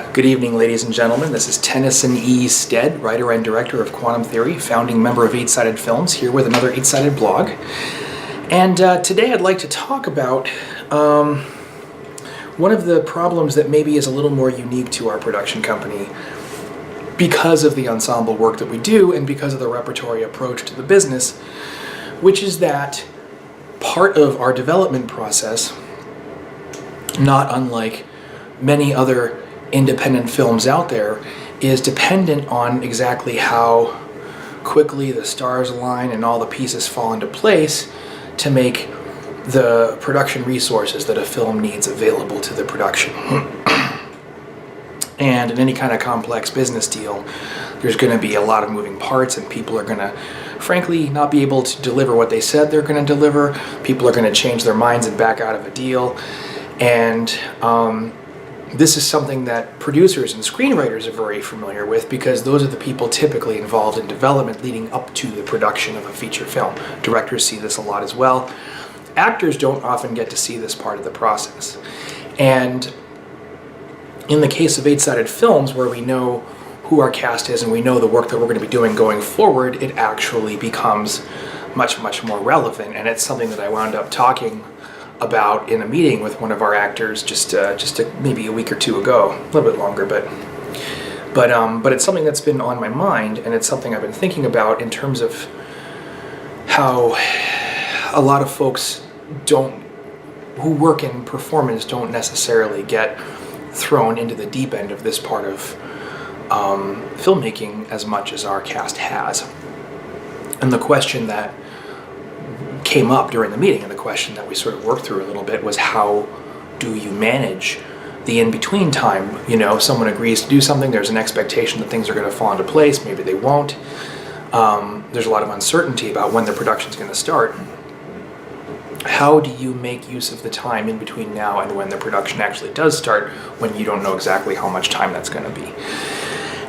Good evening, ladies and gentlemen. This is Tennyson E. Stead, writer and director of Quantum Theory, founding member of 8-Sided Films, here with another 8-Sided blog. And today I'd like to talk about one of the problems that maybe is a little more unique to our production company because of the ensemble work that we do and because of the repertory approach to the business, which is that part of our development process, not unlike many other independent films out there, is dependent on exactly how quickly the stars align and all the pieces fall into place to make the production resources that a film needs available to the production. And in any kind of complex business deal, there's going to be a lot of moving parts, and people are going to, frankly, not be able to deliver what they said they're going to deliver. People are going to change their minds and back out of a deal. And this is something that producers and screenwriters are very familiar with, because those are the people typically involved in development leading up to the production of a feature film. Directors see this a lot as well. Actors don't often get to see this part of the process. And in the case of 8-Sided Films, where we know who our cast is and we know the work that we're going to be doing going forward, it actually becomes much, much more relevant. And it's something that I wound up talking about in a meeting with one of our actors just maybe a week or two ago, a little bit longer, but it's something that's been on my mind, and it's something I've been thinking about in terms of how a lot of folks who work in performance don't necessarily get thrown into the deep end of this part of filmmaking as much as our cast has. And the question that came up during the meeting, and the question that we sort of worked through a little bit, was how do you manage the in-between time? You know, someone agrees to do something, there's an expectation that things are going to fall into place, maybe they won't. There's a lot of uncertainty about when the production's going to start. How do you make use of the time in between now and when the production actually does start, when you don't know exactly how much time that's going to be?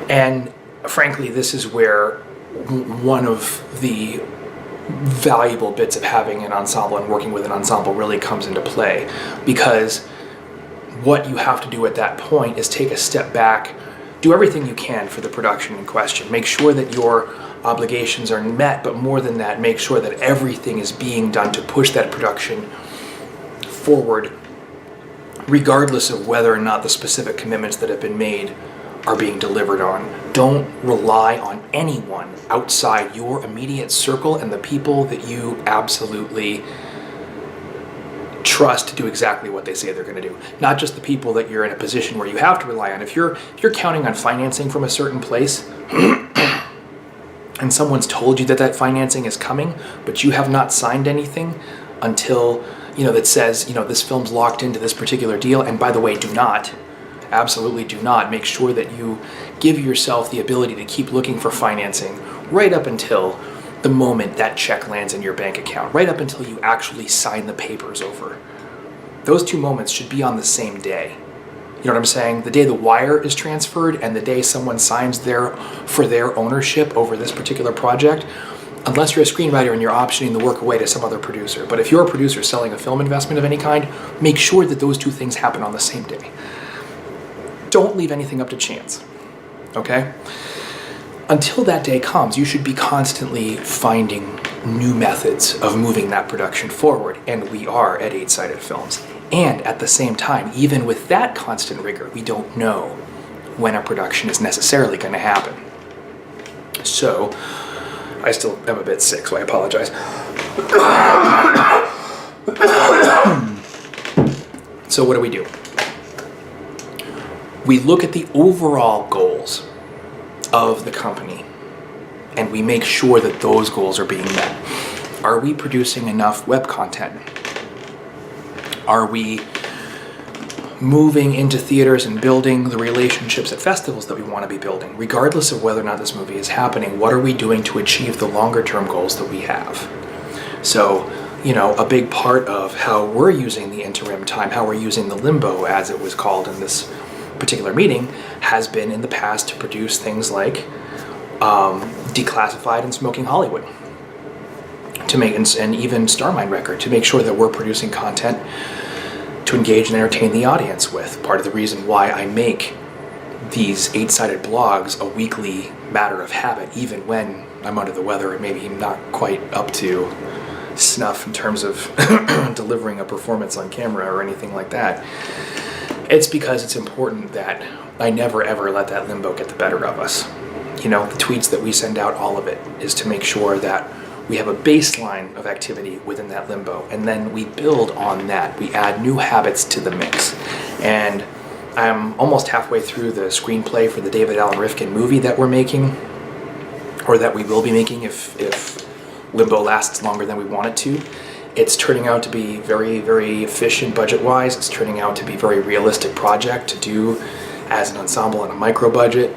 And frankly, this is where one of the valuable bits of having an ensemble and working with an ensemble really comes into play, because what you have to do at that point is take a step back, do everything you can for the production in question, make sure that your obligations are met, but more than that, make sure that everything is being done to push that production forward, regardless of whether or not the specific commitments that have been made are being delivered on. Don't rely on anyone outside your immediate circle and the people that you absolutely trust to do exactly what they say they're going to do. Not just the people that you're in a position where you have to rely on. If you're counting on financing from a certain place and someone's told you that that financing is coming, but you have not signed anything until, that says, this film's locked into this particular deal, and by the way, absolutely do not make sure that you give yourself the ability to keep looking for financing right up until the moment that check lands in your bank account, right up until you actually sign the papers over. Those two moments should be on the same day. You know what I'm saying? The day the wire is transferred and the day someone signs for their ownership over this particular project, unless you're a screenwriter and you're optioning the work away to some other producer. But if you're a producer selling a film investment of any kind, make sure that those two things happen on the same day. Don't leave anything up to chance, okay? Until that day comes, you should be constantly finding new methods of moving that production forward, and we are at 8-Sided Films. And at the same time, even with that constant rigor, we don't know when a production is necessarily going to happen. So, I still am a bit sick, so I apologize. So what do? We look at the overall goals of the company, and we make sure that those goals are being met. Are we producing enough web content? Are we moving into theaters and building the relationships at festivals that we want to be building? Regardless of whether or not this movie is happening, what are we doing to achieve the longer term goals that we have? So, a big part of how we're using the interim time, how we're using the Limbo, as it was called in this particular meeting, has been in the past to produce things like Declassified and Smoking Hollywood, to make, and even Starmine Record, to make sure that we're producing content to engage and entertain the audience with. Part of the reason why I make these 8-sided blogs a weekly matter of habit, even when I'm under the weather and maybe not quite up to snuff in terms of delivering a performance on camera or anything like that. It's because it's important that I never ever let that limbo get the better of us. The tweets that we send out, all of it is to make sure that we have a baseline of activity within that limbo, and then we build on that. We add new habits to the mix. And I'm almost halfway through the screenplay for the David Allen Rifkin movie that we're making, or that we will be making if Limbo lasts longer than we want it to. It's turning out to be very, very efficient budget-wise. It's turning out to be a very realistic project to do as an ensemble on a micro budget.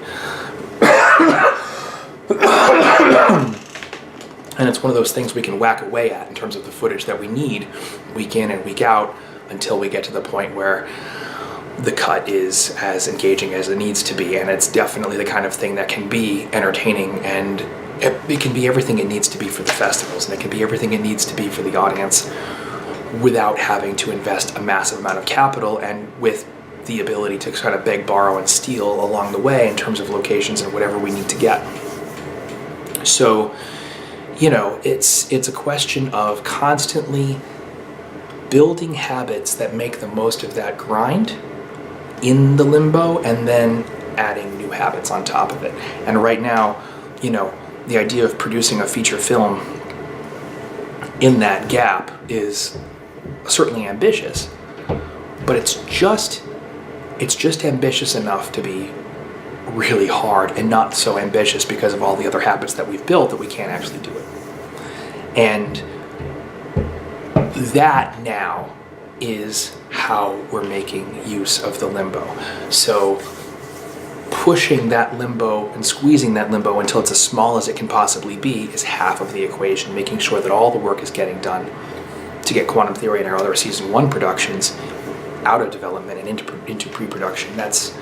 And it's one of those things we can whack away at in terms of the footage that we need week in and week out until we get to the point where the cut is as engaging as it needs to be. And it's definitely the kind of thing that can be entertaining, and it can be everything it needs to be for the festivals, and it can be everything it needs to be for the audience without having to invest a massive amount of capital, and with the ability to kind of beg, borrow, and steal along the way in terms of locations and whatever we need to get. So, it's a question of constantly building habits that make the most of that grind in the limbo, and then adding new habits on top of it. And right now, the idea of producing a feature film in that gap is certainly ambitious, but it's just ambitious enough to be really hard, and not so ambitious because of all the other habits that we've built that we can't actually do it. And that now is how we're making use of the limbo. So pushing that limbo and squeezing that limbo until it's as small as it can possibly be is half of the equation, making sure that all the work is getting done to get Quantum Theory and our other season 1 productions out of development and into pre-production. That's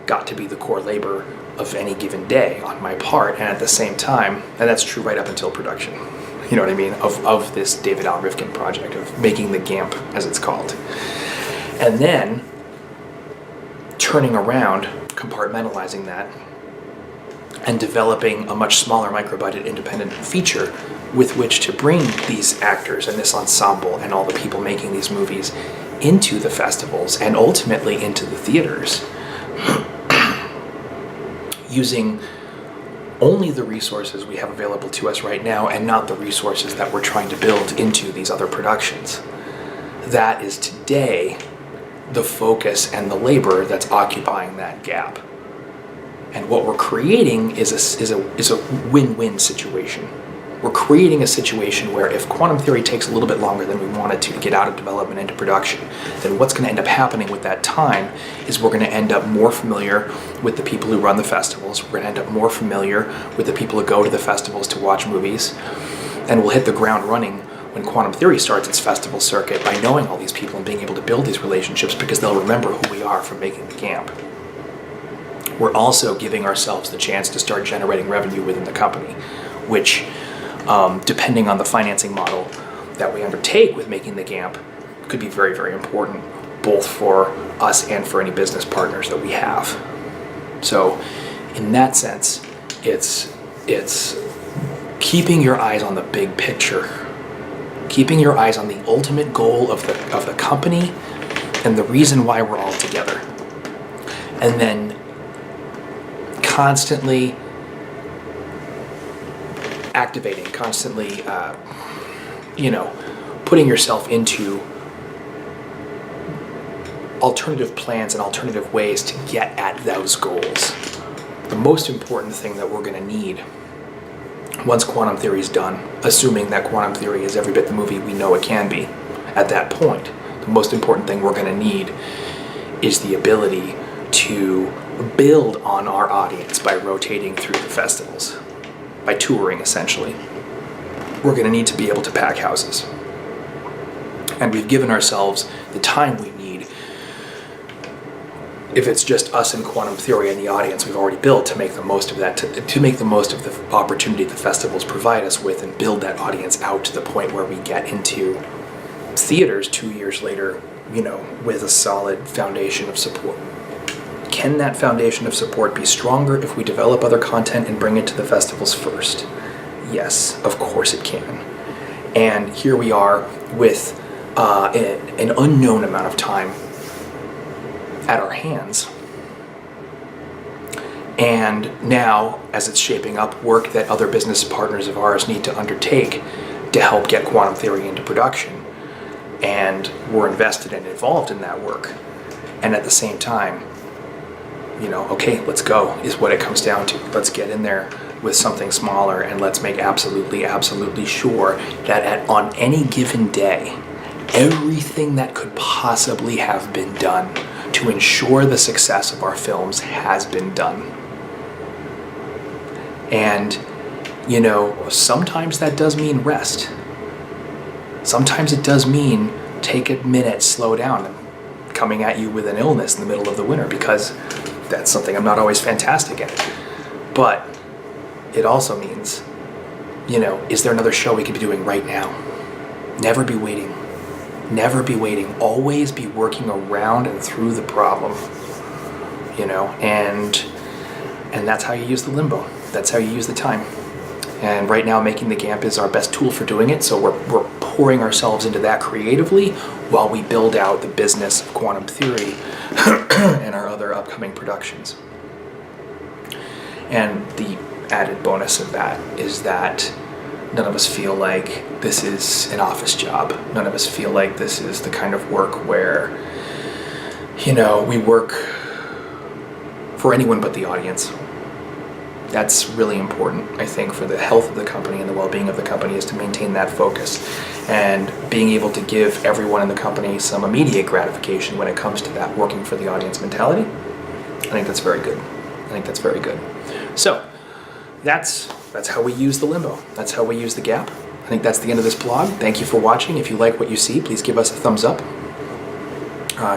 got to be the core labor of any given day on my part, and at the same time, and that's true right up until production, you know what I mean, of this David Allen Rifkin project, of making the GAMP, as it's called. And then turning around, compartmentalizing that, and developing a much smaller micro-budget independent feature with which to bring these actors and this ensemble and all the people making these movies into the festivals and ultimately into the theaters, using only the resources we have available to us right now and not the resources that we're trying to build into these other productions. That is today the focus and the labor that's occupying that gap. And what we're creating is a win-win situation. We're creating a situation where if Quantum Theory takes a little bit longer than we wanted to get out of development into production, then what's going to end up happening with that time is we're going to end up more familiar with the people who run the festivals. We're going to end up more familiar with the people who go to the festivals to watch movies. And we'll hit the ground running when Quantum Theory starts its festival circuit by knowing all these people and being able to build these relationships, because they'll remember who we are from making the GAMP. We're also giving ourselves the chance to start generating revenue within the company, which, depending on the financing model that we undertake with making the GAMP, could be very, very important, both for us and for any business partners that we have. So in that sense, it's keeping your eyes on the big picture, keeping your eyes on the ultimate goal of the company and the reason why we're all together. And then constantly activating, constantly, putting yourself into alternative plans and alternative ways to get at those goals. The most important thing that we're going to need once Quantum Theory is done, assuming that Quantum Theory is every bit the movie we know it can be at that point, the most important thing we're going to need is the ability to build on our audience by rotating through the festivals, by touring essentially. We're going to need to be able to pack houses. And we've given ourselves the time we need, if it's just us and Quantum Theory and the audience we've already built, to make the most of that, to make the most of the opportunity the festivals provide us with, and build that audience out to the point where we get into theaters 2 years later, with a solid foundation of support. Can that foundation of support be stronger if we develop other content and bring it to the festivals first? Yes, of course it can. And here we are with an unknown amount of time at our hands. And now, as it's shaping up, work that other business partners of ours need to undertake to help get quantum theory into production. And we're invested and involved in that work. And at the same time, okay, let's go, is what it comes down to. Let's get in there with something smaller, and let's make absolutely, absolutely sure that on any given day, everything that could possibly have been done to ensure the success of our films has been done. And, sometimes that does mean rest. Sometimes it does mean take a minute, slow down, coming at you with an illness in the middle of the winter, because that's something I'm not always fantastic at. But it also means, is there another show we could be doing right now? Never be waiting. Never be waiting. Always be working around and through the problem, and that's how you use the limbo. That's how you use the time. And right now, making the GAMP is our best tool for doing it, so we're pouring ourselves into that creatively while we build out the business of quantum theory and our other upcoming productions. And the added bonus of that is that none of us feel like this is an office job. None of us feel like this is the kind of work where, we work for anyone but the audience. That's really important, I think, for the health of the company and the well-being of the company, is to maintain that focus. And being able to give everyone in the company some immediate gratification when it comes to that working for the audience mentality, I think that's very good. So, that's how we use the limbo. That's how we use the gap. I think that's the end of this blog. Thank you for watching. If you like what you see, please give us a thumbs up.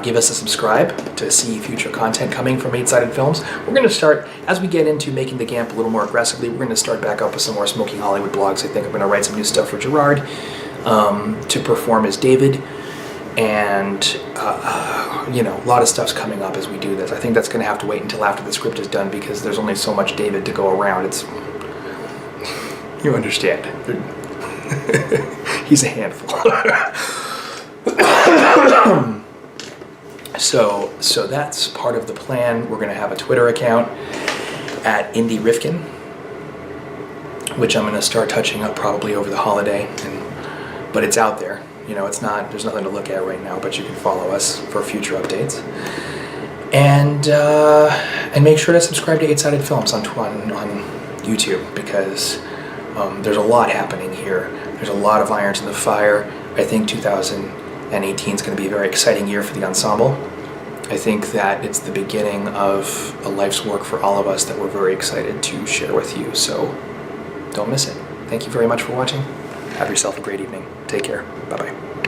Give us a subscribe to see future content coming from 8-Sided Films. We're going to start, as we get into making the GAMP a little more aggressively, we're going to start back up with some more Smoking Hollywood blogs. I think I'm going to write some new stuff for Gerard to perform as David. And, a lot of stuff's coming up as we do this. I think that's going to have to wait until after the script is done, because there's only so much David to go around. You understand. He's a handful. So that's part of the plan. We're going to have a Twitter account at Allen Rifkin, which I'm going to start touching up probably over the holiday. But it's out there. It's not. There's nothing to look at right now, but you can follow us for future updates. And make sure to subscribe to 8-Sided Films on YouTube, because there's a lot happening here. There's a lot of irons in the fire. I think 2018 is going to be a very exciting year for the ensemble. I think that it's the beginning of a life's work for all of us that we're very excited to share with you. So don't miss it. Thank you very much for watching. Have yourself a great evening. Take care. Bye-bye.